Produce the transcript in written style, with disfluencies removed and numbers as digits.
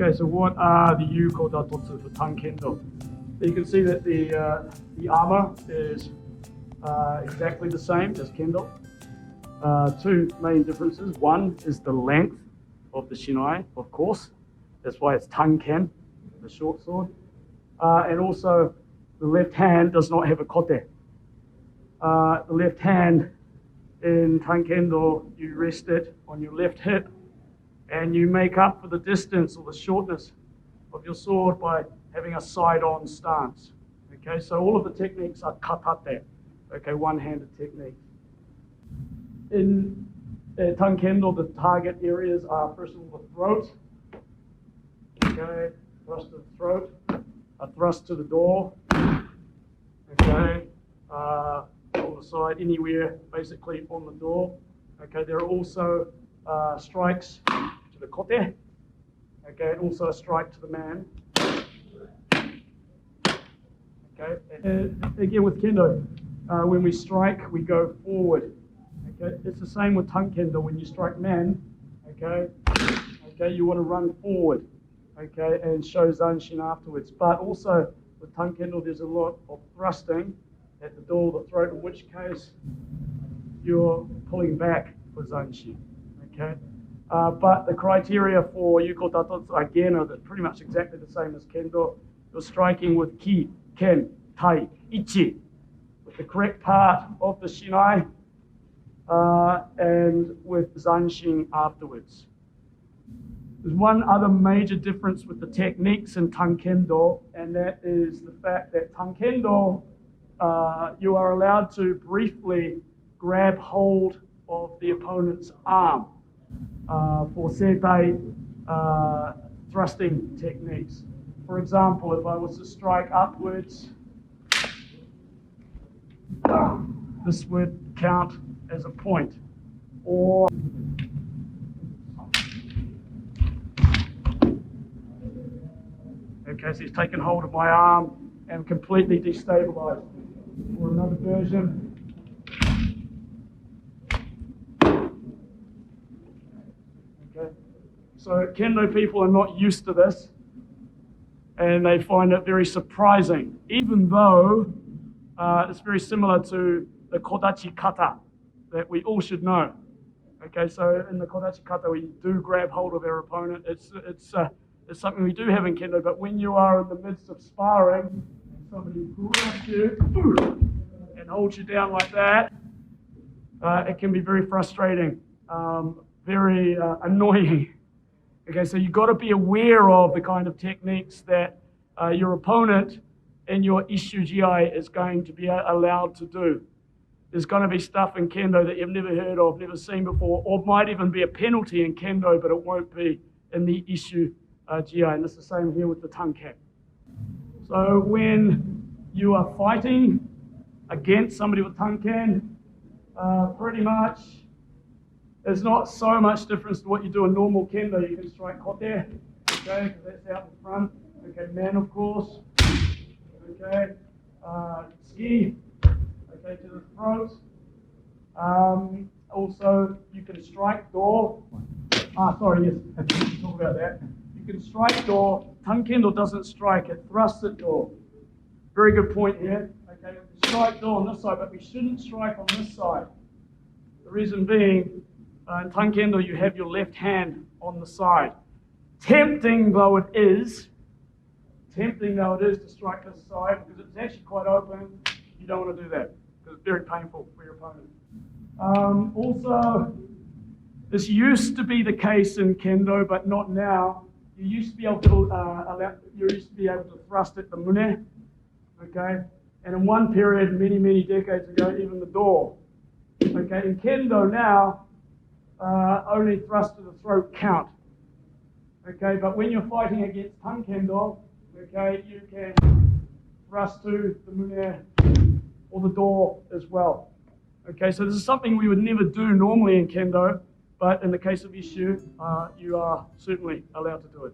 Okay, so what are the yuko datotsu for Tankendo? You can see that the armor is exactly the same as Kendo. Two main differences. One is the length of the shinai, of course. That's why it's Tanken, the short sword. And also, the left hand does not have a kote. The left hand in Tankendo, you rest it on your left hip, and you make up for the distance or the shortness of your sword by having a side-on stance. Okay, so all of the techniques are katate, okay, one-handed techniques. In Tankendo, the target areas are, first of all, the throat. Okay, thrust to the throat, a thrust to the door. Okay, on the side, anywhere basically on the door. Okay, there are also strikes to the kote. Okay, and also a strike to the man. Okay, and again with Kendo, when we strike, we go forward. Okay, it's the same with Tankendo. When you strike man, okay, you want to run forward, okay, and show zanshin afterwards. But also with Tankendo, there's a lot of thrusting at the door, the throat, in which case you're pulling back for zanshin. Okay, but the criteria for yuko datotsu again are pretty much exactly the same as Kendo. You're striking with ki, ken, tai, ichi, with the correct part of the shinai, and with zanshin afterwards. There's one other major difference with the techniques in Tankendo, and that is the fact that Tankendo, you are allowed to briefly grab hold of the opponent's arm for seitai thrusting techniques. For example, if I was to strike upwards, this would count as a point. Or okay, so he's taken hold of my arm and completely destabilized. Or another version. Okay, so Kendo people are not used to this, and they find it very surprising, even though it's very similar to the kodachi kata that we all should know. Okay, so in the kodachi kata, we do grab hold of our opponent. It's something we do have in Kendo, but when you are in the midst of sparring, somebody grabs you and holds you down like that, it can be very frustrating, very annoying. Okay, so you've got to be aware of the kind of techniques that your opponent in your Isshujai is going to be allowed to do. There's going to be stuff in Kendo that you've never heard of, never seen before, or might even be a penalty in Kendo, but it won't be in the Isshujai. And it's the same here with the Tanken. So when you are fighting against somebody with Tanken, pretty much there's not so much difference to what you do in normal Kendo. You can strike kote, okay, because that's out in front. Okay, man, of course. Okay, ski, okay, to the throat. Also, you can strike door. Sorry, yes, I didn't talk about that. You can strike door. Tankendo doesn't strike, it thrusts at door. Very good point here. Okay, we can strike door on this side, but we shouldn't strike on this side. The reason being, in Tankendo, you have your left hand on the side. Tempting though it is to strike this side, because it's actually quite open, you don't want to do that, because it's very painful for your opponent. Also, this used to be the case in Kendo, but not now. You used to be able to thrust at the mune, okay? And in one period, many, many decades ago, even the door. Okay, in Kendo now, only thrust to the throat count. Okay, but when you're fighting against Tankendo, okay, you can thrust to the mune or the door as well. Okay, so this is something we would never do normally in Kendo, but in the case of Isshu, you are certainly allowed to do it.